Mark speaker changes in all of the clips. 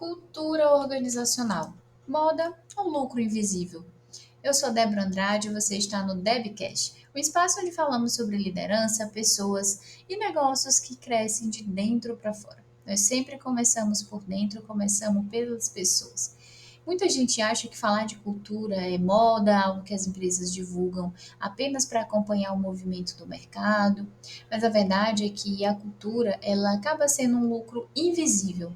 Speaker 1: Cultura organizacional, moda ou lucro invisível? Eu sou Débora Andrade e você está no Debcast, o espaço onde falamos sobre liderança, pessoas e negócios que crescem de dentro para fora. Nós sempre começamos por dentro, começamos pelas pessoas. Muita gente acha que falar de cultura é moda, algo que as empresas divulgam apenas para acompanhar o movimento do mercado, mas a verdade é que a cultura ela acaba sendo um lucro invisível.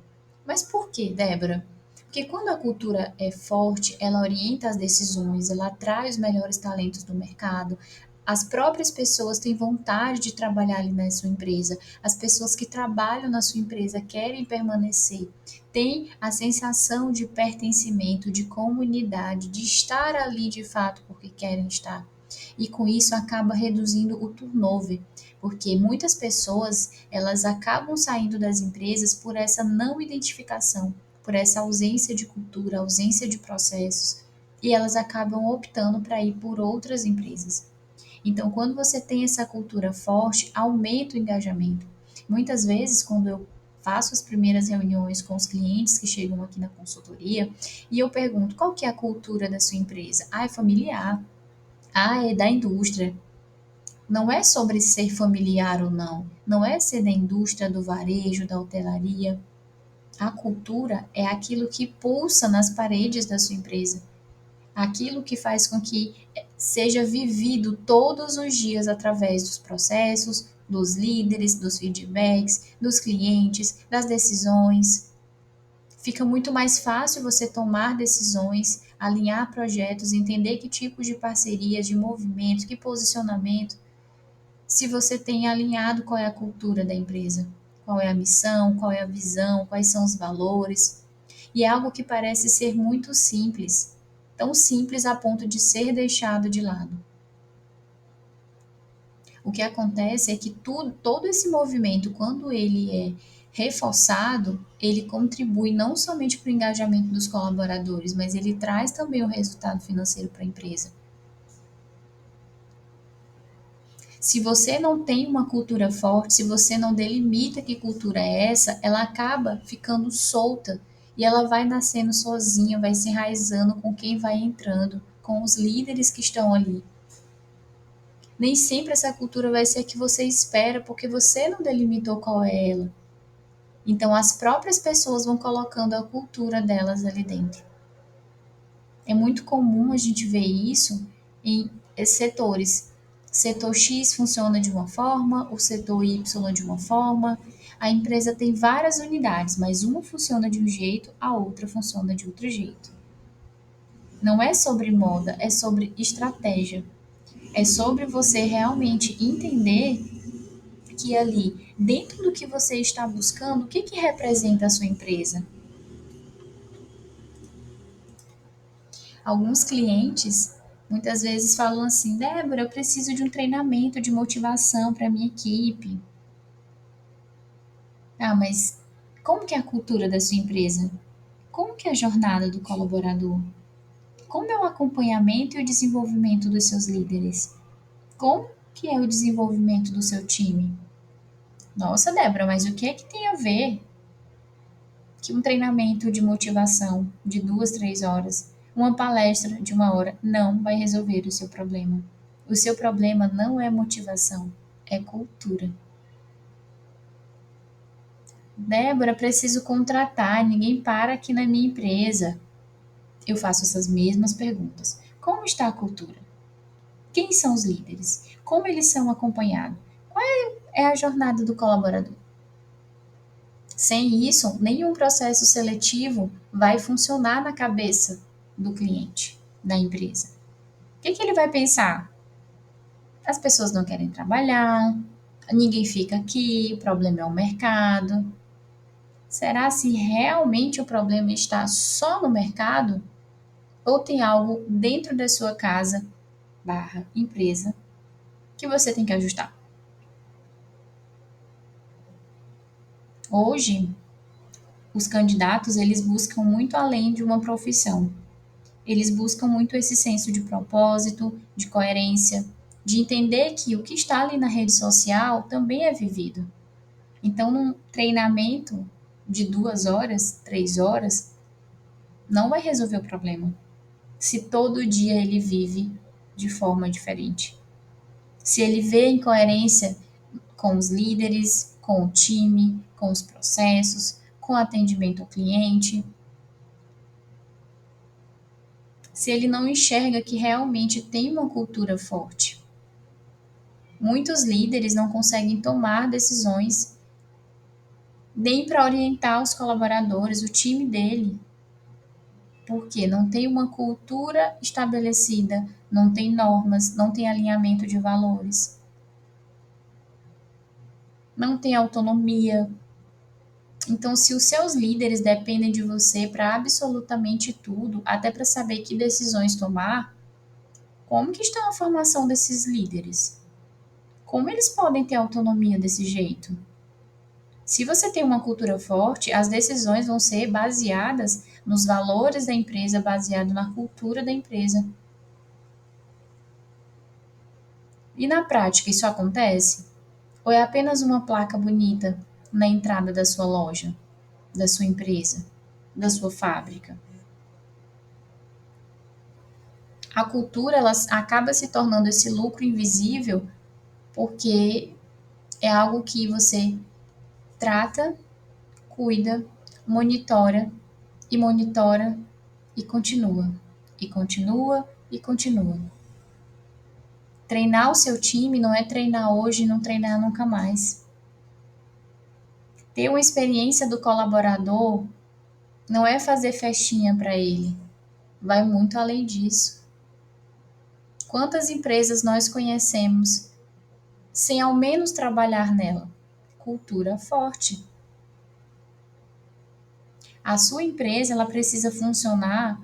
Speaker 1: Mas por quê, Débora? Porque quando a cultura é forte, ela orienta as decisões, ela atrai os melhores talentos do mercado. As próprias pessoas têm vontade de trabalhar ali na sua empresa. As pessoas que trabalham na sua empresa querem permanecer. Têm a sensação de pertencimento, de comunidade, de estar ali de fato porque querem estar. E com isso acaba reduzindo o turnover, porque muitas pessoas elas acabam saindo das empresas por essa não identificação, por essa ausência de cultura, ausência de processos, e elas acabam optando para ir por outras empresas. Então, quando você tem essa cultura forte, aumenta o engajamento. Muitas vezes, quando eu faço as primeiras reuniões com os clientes que chegam aqui na consultoria, e eu pergunto, qual que é a cultura da sua empresa? Ah, é familiar. Ah, é da indústria. Não é sobre ser familiar ou não. Não é ser da indústria, do varejo, da hotelaria. A cultura é aquilo que pulsa nas paredes da sua empresa, aquilo que faz com que seja vivido todos os dias através dos processos, dos líderes, dos feedbacks, dos clientes, das decisões. Fica muito mais fácil você tomar decisões, alinhar projetos, entender que tipo de parceria, de movimento, que posicionamento, se você tem alinhado qual é a cultura da empresa, qual é a missão, qual é a visão, quais são os valores. E é algo que parece ser muito simples, tão simples a ponto de ser deixado de lado. O que acontece é que todo esse movimento, quando ele é reforçado, ele contribui não somente para o engajamento dos colaboradores, mas ele traz também o resultado financeiro para a empresa. Se você não tem uma cultura forte, se você não delimita que cultura é essa, ela acaba ficando solta e ela vai nascendo sozinha, vai se enraizando com quem vai entrando, com os líderes que estão ali. Nem sempre essa cultura vai ser a que você espera, porque você não delimitou qual é ela. Então as próprias pessoas vão colocando a cultura delas ali dentro. É muito comum a gente ver isso em setores. Setor X funciona de uma forma, o setor Y de uma forma. A empresa tem várias unidades, mas uma funciona de um jeito, a outra funciona de outro jeito. Não é sobre moda, é sobre estratégia. É sobre você realmente entender que ali, dentro do que você está buscando, o que que representa a sua empresa? Alguns clientes muitas vezes falam assim: Débora, eu preciso de um treinamento de motivação para minha equipe. Ah, mas como que é a cultura da sua empresa? Como que é a jornada do colaborador? Como é o acompanhamento e o desenvolvimento dos seus líderes? Como que é o desenvolvimento do seu time? Nossa, Débora, mas o que é que tem a ver que um treinamento de motivação de 2, 3 horas, uma palestra de 1 hora, não vai resolver o seu problema? O seu problema não é motivação, é cultura. Débora, preciso contratar, ninguém para aqui na minha empresa. Eu faço essas mesmas perguntas. Como está a cultura? Quem são os líderes? Como eles são acompanhados? Qual é a jornada do colaborador? Sem isso, nenhum processo seletivo vai funcionar na cabeça do cliente, da empresa. O que ele vai pensar? As pessoas não querem trabalhar, ninguém fica aqui, o problema é o mercado. Será se realmente o problema está só no mercado? Ou tem algo dentro da sua casa, barra empresa, que você tem que ajustar? Hoje, os candidatos, eles buscam muito além de uma profissão. Eles buscam muito esse senso de propósito, de coerência, de entender que o que está ali na rede social também é vivido. Então, num treinamento de 2 horas, 3 horas, não vai resolver o problema. Se todo dia ele vive de forma diferente. Se ele vê incoerência com os líderes, com o time, com os processos, com o atendimento ao cliente, se ele não enxerga que realmente tem uma cultura forte. Muitos líderes não conseguem tomar decisões nem para orientar os colaboradores, o time dele, porque não tem uma cultura estabelecida, não tem normas, não tem alinhamento de valores, não tem autonomia. Então, se os seus líderes dependem de você para absolutamente tudo, até para saber que decisões tomar, como que está a formação desses líderes? Como eles podem ter autonomia desse jeito? Se você tem uma cultura forte, as decisões vão ser baseadas nos valores da empresa, baseado na cultura da empresa. E na prática, isso acontece? Ou é apenas uma placa bonita na entrada da sua loja, da sua empresa, da sua fábrica? A cultura ela acaba se tornando esse lucro invisível porque é algo que você trata, cuida, monitora e monitora e continua, e continua e continua. Treinar o seu time não é treinar hoje e não treinar nunca mais. Ter uma experiência do colaborador não é fazer festinha para ele, vai muito além disso. Quantas empresas nós conhecemos sem ao menos trabalhar nela? Cultura forte. A sua empresa ela precisa funcionar,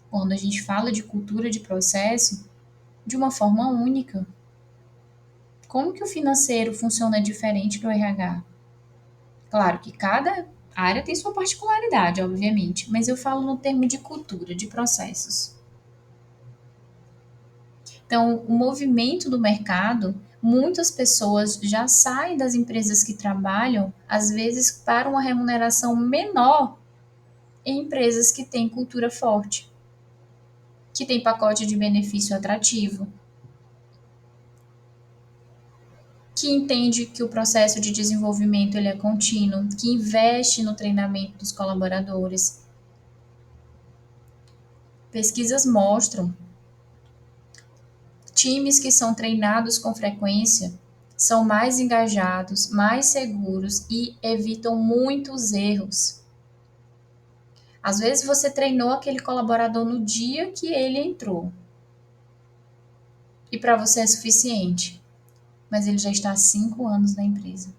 Speaker 1: quando a gente fala de cultura de processo, de uma forma única. Como que o financeiro funciona diferente do RH? Claro que cada área tem sua particularidade, obviamente, mas eu falo no termo de cultura, de processos. Então, o movimento do mercado, muitas pessoas já saem das empresas que trabalham, às vezes, para uma remuneração menor em empresas que têm cultura forte, que têm pacote de benefício atrativo, que entende que o processo de desenvolvimento ele é contínuo, que investe no treinamento dos colaboradores. Pesquisas mostram times que são treinados com frequência são mais engajados, mais seguros e evitam muitos erros. Às vezes você treinou aquele colaborador no dia que ele entrou. E para você é suficiente, mas ele já está há 5 anos na empresa.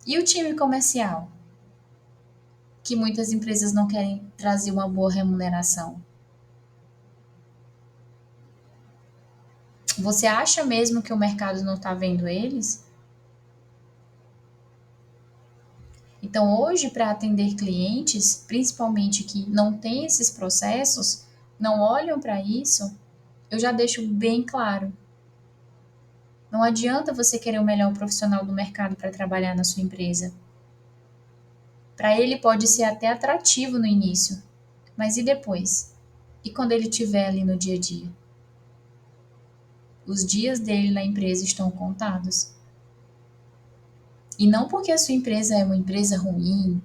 Speaker 1: E o time comercial? Que muitas empresas não querem trazer uma boa remuneração. Você acha mesmo que o mercado não está vendo eles? Então, hoje, para atender clientes, principalmente que não têm esses processos, não olham para isso, eu já deixo bem claro. Não adianta você querer o melhor profissional do mercado para trabalhar na sua empresa. Para ele pode ser até atrativo no início, mas e depois? E quando ele estiver ali no dia a dia? Os dias dele na empresa estão contados. E não porque a sua empresa é uma empresa ruim,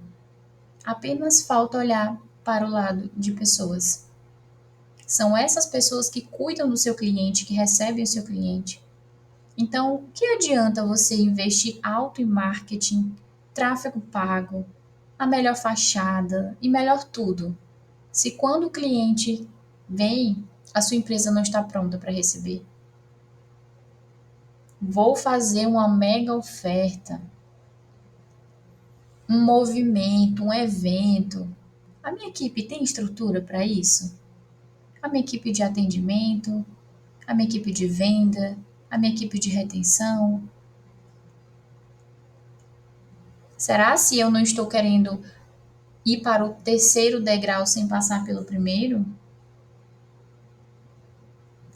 Speaker 1: apenas falta olhar para o lado de pessoas. São essas pessoas que cuidam do seu cliente, que recebem o seu cliente. Então, o que adianta você investir alto em marketing, tráfego pago, a melhor fachada e melhor tudo, se quando o cliente vem, a sua empresa não está pronta para receber? Vou fazer uma mega oferta, um movimento, um evento. A minha equipe tem estrutura para isso? A minha equipe de atendimento, a minha equipe de venda, a minha equipe de retenção. Será se eu não estou querendo ir para o terceiro degrau sem passar pelo primeiro?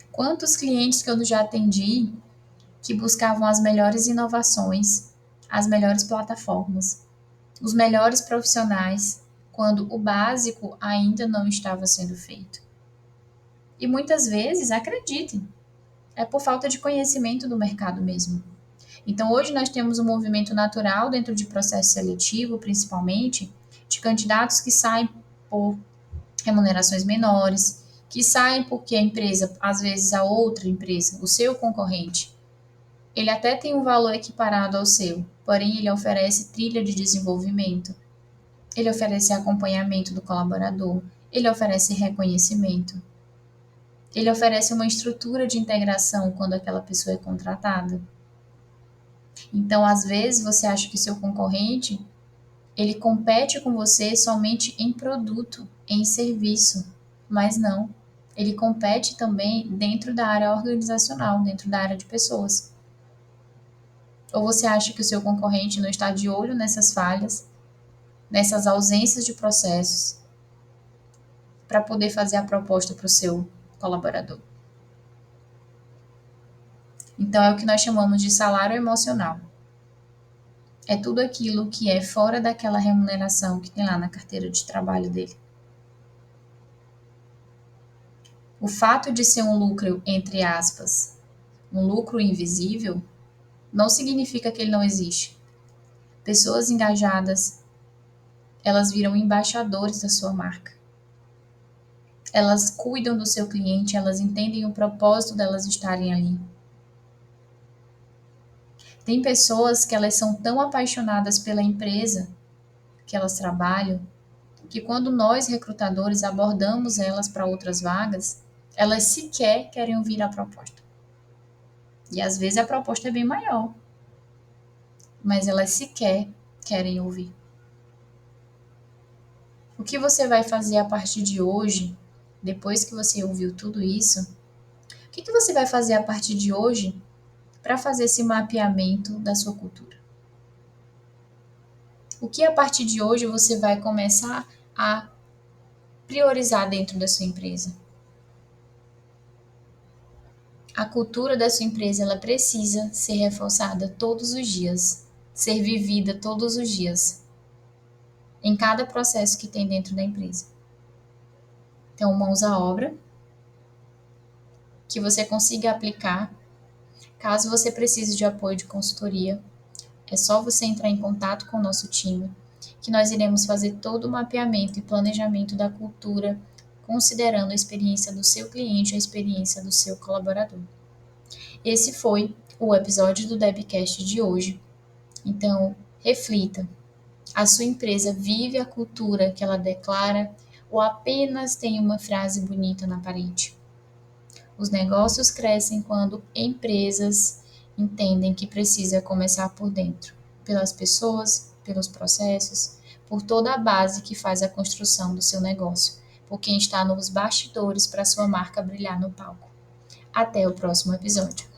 Speaker 1: Quantos clientes que eu já atendi que buscavam as melhores inovações, as melhores plataformas, os melhores profissionais, quando o básico ainda não estava sendo feito. E muitas vezes, acreditem, é por falta de conhecimento do mercado mesmo. Então, hoje nós temos um movimento natural dentro de processo seletivo, principalmente, de candidatos que saem por remunerações menores, que saem porque a empresa, às vezes a outra empresa, o seu concorrente, ele até tem um valor equiparado ao seu, porém ele oferece trilha de desenvolvimento, ele oferece acompanhamento do colaborador, ele oferece reconhecimento, ele oferece uma estrutura de integração quando aquela pessoa é contratada. Então, às vezes, você acha que seu concorrente, ele compete com você somente em produto, em serviço, mas não. Ele compete também dentro da área organizacional, dentro da área de pessoas. Ou você acha que o seu concorrente não está de olho nessas falhas, nessas ausências de processos, para poder fazer a proposta para o seu colaborador? Então, é o que nós chamamos de salário emocional. É tudo aquilo que é fora daquela remuneração que tem lá na carteira de trabalho dele. O fato de ser um lucro, entre aspas, um lucro invisível, não significa que ele não existe. Pessoas engajadas, elas viram embaixadores da sua marca. Elas cuidam do seu cliente, elas entendem o propósito delas estarem ali. Tem pessoas que elas são tão apaixonadas pela empresa que elas trabalham, que quando nós, recrutadores, abordamos elas para outras vagas, elas sequer querem ouvir a proposta. E às vezes a proposta é bem maior, mas elas sequer querem ouvir. O que você vai fazer a partir de hoje, depois que você ouviu tudo isso? O que você vai fazer a partir de hoje para fazer esse mapeamento da sua cultura? O que a partir de hoje você vai começar a priorizar dentro da sua empresa? A cultura da sua empresa, ela precisa ser reforçada todos os dias, ser vivida todos os dias, em cada processo que tem dentro da empresa. Então, mãos à obra, que você consiga aplicar. Caso você precise de apoio de consultoria, é só você entrar em contato com o nosso time, que nós iremos fazer todo o mapeamento e planejamento da cultura, considerando a experiência do seu cliente, a experiência do seu colaborador. Esse foi o episódio do Debcast de hoje. Então, reflita. A sua empresa vive a cultura que ela declara ou apenas tem uma frase bonita na parede? Os negócios crescem quando empresas entendem que precisa começar por dentro, pelas pessoas, pelos processos, por toda a base que faz a construção do seu negócio, por quem está nos bastidores para sua marca brilhar no palco. Até o próximo episódio.